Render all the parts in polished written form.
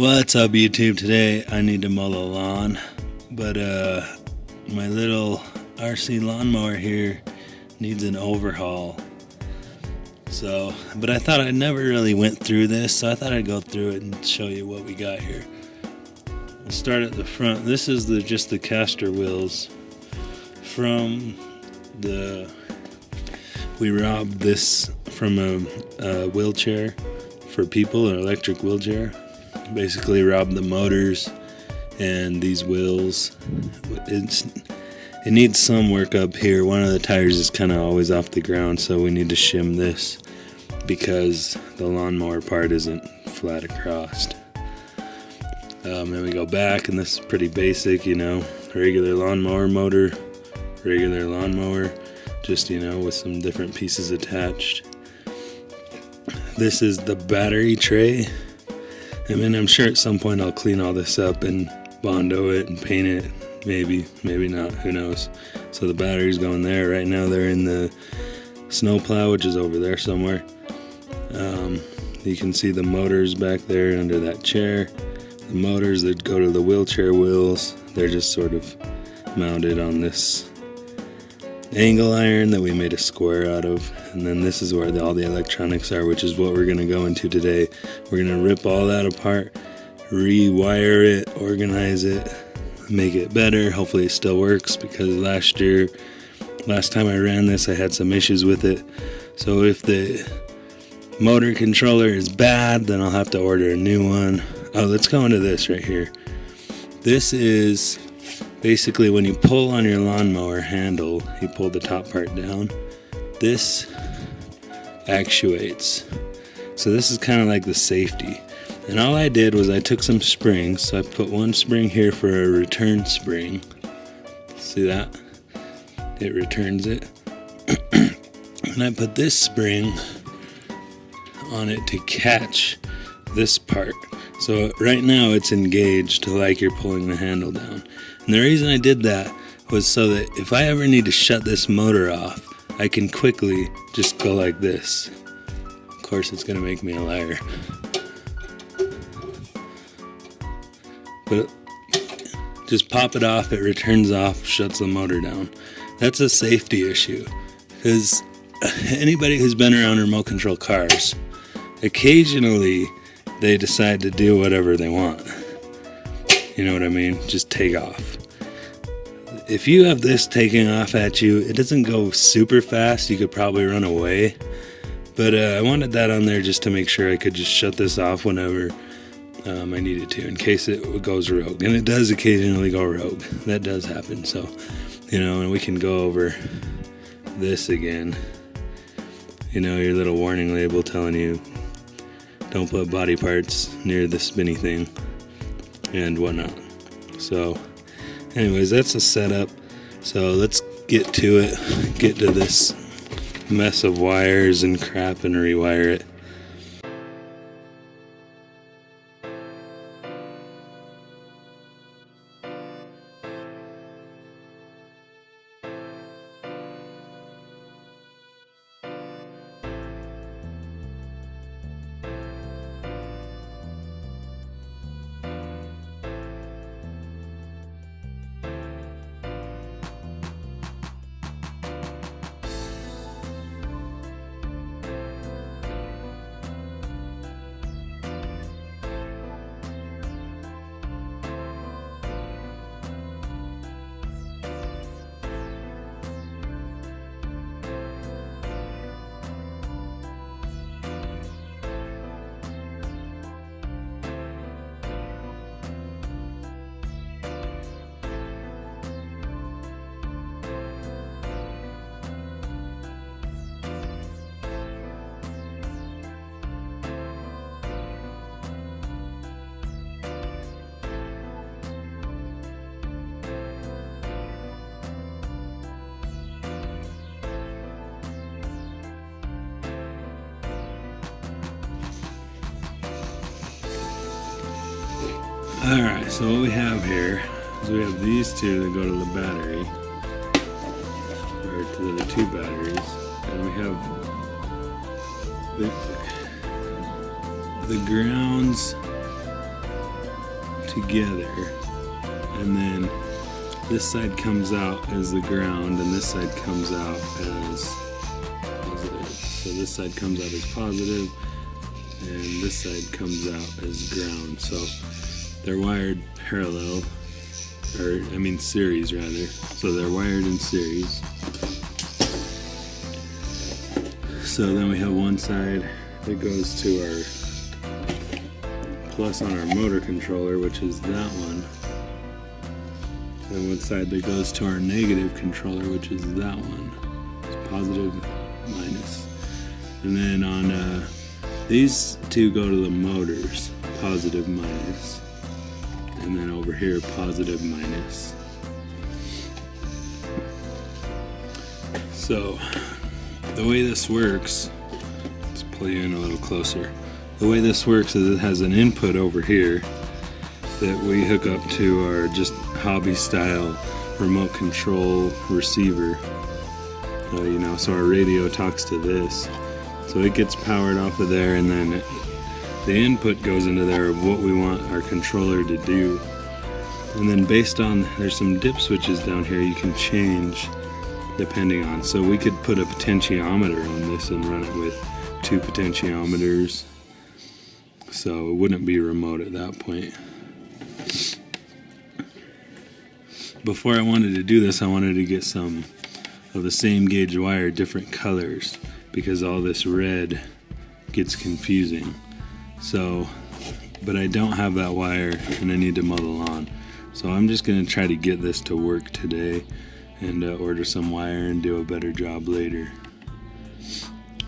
What's up, YouTube? Today I need to mow the lawn, but my little RC lawnmower here needs an overhaul. But I thought I never really went through this, so I thought I'd go through it and show you what we got here. We'll start at the front. This is just the caster wheels from we robbed this from a wheelchair for people, an electric wheelchair. Basically robbed the motors and these wheels. It needs some work up here. One of the tires is kind of always off the ground, so we need to shim this because the lawnmower part isn't flat across. Then we go back, and this is pretty basic, regular lawnmower motor, regular lawnmower, just with some different pieces attached. This is the battery tray. I mean, I'm sure at some point I'll clean all this up and Bondo it and paint it. Maybe not, who knows. So the batteries going there. Right now they're in the snowplow, which is over there somewhere. You can see the motors back there under that chair. The motors that go to the wheelchair wheels, they're just sort of mounted on this angle iron that we made a square out of. And then this is where all the electronics are, which is what we're going to go into today. We're going to rip all that apart, rewire it, organize it, make it better. Hopefully it still works, because last time I ran this I had some issues with it. So if the motor controller is bad, then I'll have to order a new one. Oh, let's go into this right here. This is basically when you pull on your lawnmower handle, you pull the top part down. This actuates. So this is kind of like the safety. And all I did was I took some springs. So I put one spring here for a return spring. See that? It returns it. And I put this spring on it to catch this part. So right now it's engaged like you're pulling the handle down. And the reason I did that was so that if I ever need to shut this motor off, I can quickly just go like this. Of course, it's going to make me a liar. But just pop it off, it returns off, shuts the motor down. That's a safety issue, because anybody who's been around remote control cars, occasionally they decide to do whatever they want. You know what I mean? Just take off. If you have this taking off at you, it doesn't go super fast. You could probably run away. But I wanted that on there just to make sure I could just shut this off whenever I needed to, in case it goes rogue. And it does occasionally go rogue. That does happen. So, and we can go over this again. Your little warning label telling you don't put body parts near the spinny thing and whatnot. So anyways, that's a setup. So let's get to it, get to this mess of wires and crap and rewire it. Alright, so what we have here is we have these two that go to the battery, or to the two batteries, and we have the grounds together, and then this side comes out as the ground and this side comes out as positive. So this side comes out as positive and this side comes out as ground. So they're wired parallel, or I mean series rather. So they're wired in series. So then we have one side that goes to our plus on our motor controller, which is that one. And one side that goes to our negative controller, which is that one. It's positive, minus. And then on these two go to the motors, positive, minus. And then over here, positive, minus. So the way this works, let's pull you in a little closer. The way this works is it has an input over here that we hook up to our just hobby style remote control receiver. So our radio talks to this. So it gets powered off of there, and then the input goes into there of what we want our controller to do. And then based on, there's some dip switches down here you can change depending on. So we could put a potentiometer on this and run it with 2 potentiometers. So it wouldn't be remote at that point. Before I wanted to do this, I wanted to get some of the same gauge wire, different colors, because all this red gets confusing. So, but I don't have that wire and I need to mow the lawn. So I'm just going to try to get this to work today and order some wire and do a better job later.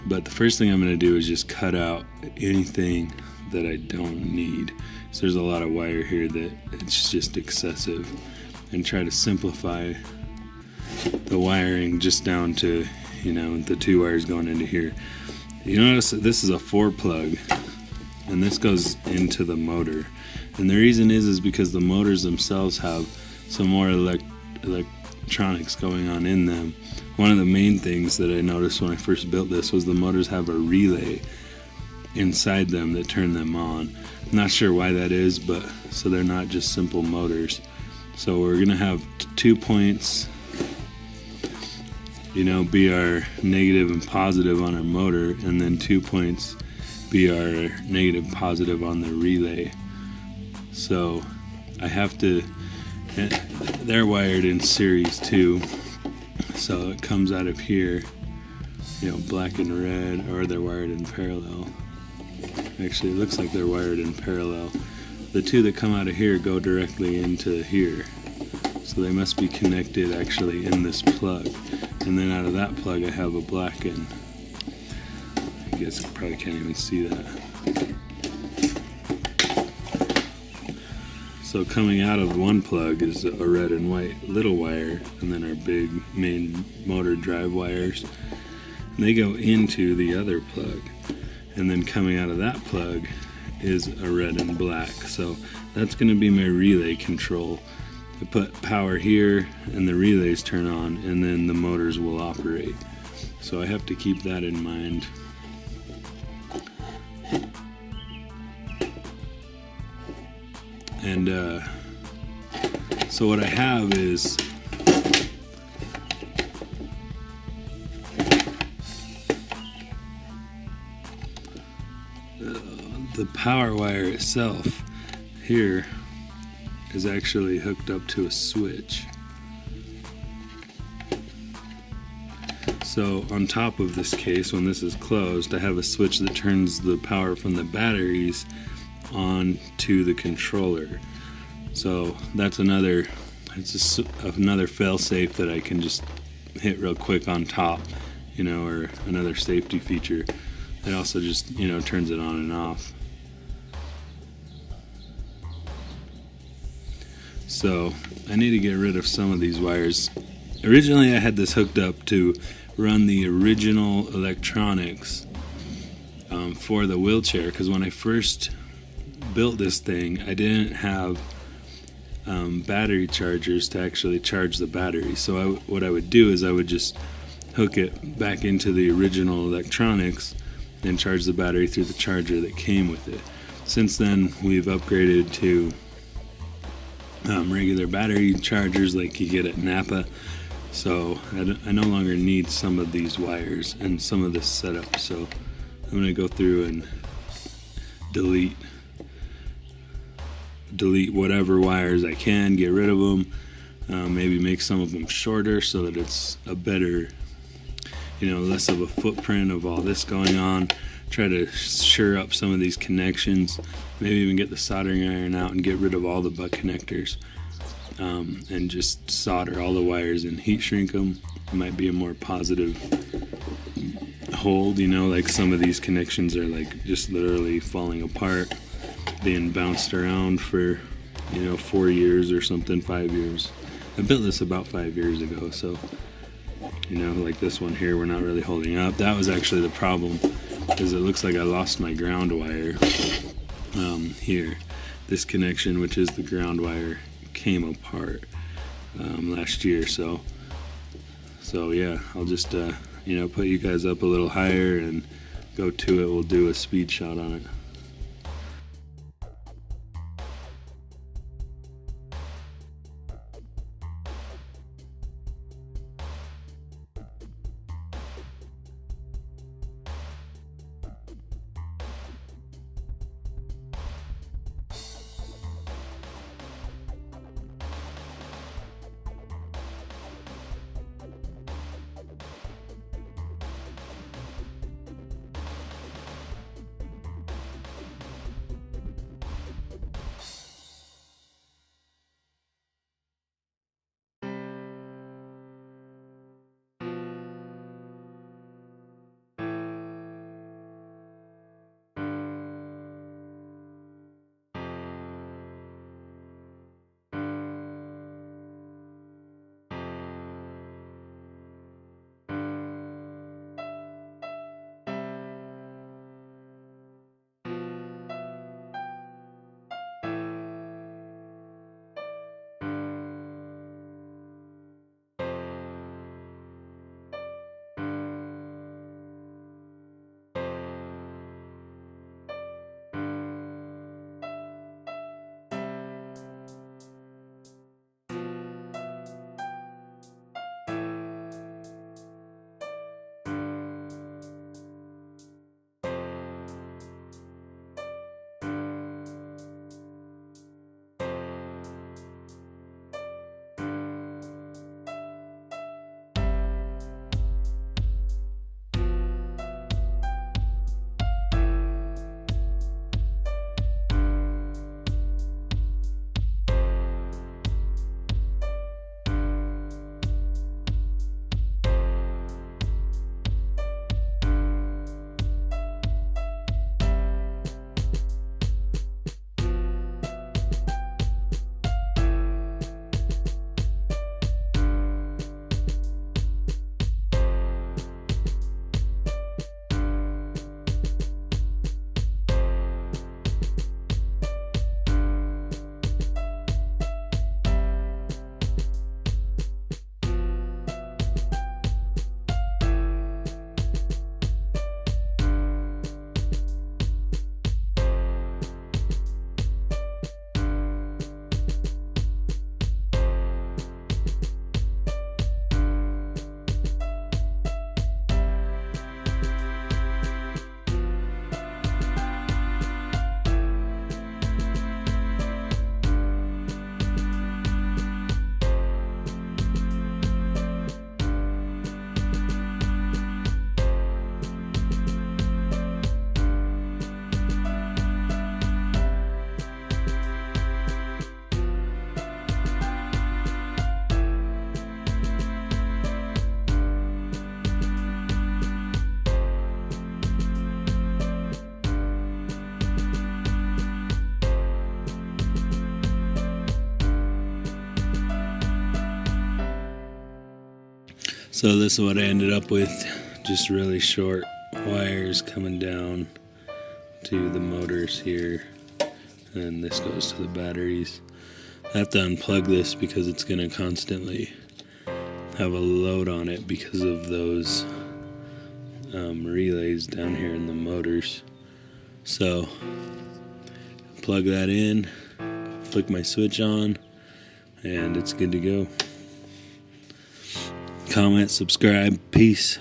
But the first thing I'm going to do is just cut out anything that I don't need. So there's a lot of wire here that it's just excessive, and try to simplify the wiring just down to, the 2 wires going into here. You notice that this is a 4-plug, and this goes into the motor. And the reason is because the motors themselves have some more electronics going on in them. One of the main things that I noticed when I first built this was the motors have a relay inside them that turn them on. I'm not sure why that is, but so they're not just simple motors. So we're gonna have 2 points, be our negative and positive on our motor, and then 2 points be our negative and positive on the relay. So I have to, they're wired in series too. So it comes out of here, black and red, or they're wired in parallel. Actually, it looks like they're wired in parallel. The 2 that come out of here go directly into here. So they must be connected actually in this plug. And then out of that plug I have a black end. I guess I probably can't even see that. So coming out of one plug is a red and white little wire, and then our big main motor drive wires. And they go into the other plug. And then coming out of that plug is a red and black. So that's going to be my relay control. I put power here and the relays turn on, and then the motors will operate. So I have to keep that in mind. And so what I have is the power wire itself here is actually hooked up to a switch. So on top of this case, when this is closed, I have a switch that turns the power from the batteries on to the controller. So that's another fail-safe that I can just hit real quick on top, or another safety feature. It also just, turns it on and off. So I need to get rid of some of these wires. Originally I had this hooked up to run the original electronics for the wheelchair, because when I first built this thing I didn't have battery chargers to actually charge the battery. So what I would do is I would just hook it back into the original electronics and charge the battery through the charger that came with it. Since then we've upgraded to regular battery chargers like you get at Napa. So I no longer need some of these wires and some of this setup. So I'm going to go through and delete whatever wires I can, get rid of them, maybe make some of them shorter so that it's a better, less of a footprint of all this going on. Try to sure up some of these connections, maybe even get the soldering iron out and get rid of all the butt connectors, and just solder all the wires and heat shrink them. It might be a more positive hold, like some of these connections are like just literally falling apart, being bounced around for 4 years or something, 5 years. I built this about 5 years ago, so like this one here, we're not really holding up. That was actually the problem, because it looks like I lost my ground wire here. This connection, which is the ground wire, came apart last year. So yeah, I'll just put you guys up a little higher and go to it. We'll do a speed shot on it. So this is what I ended up with, just really short wires coming down to the motors here, and this goes to the batteries. I have to unplug this because it's going to constantly have a load on it because of those relays down here in the motors. So plug that in, flick my switch on, and it's good to go. Comment, subscribe, peace.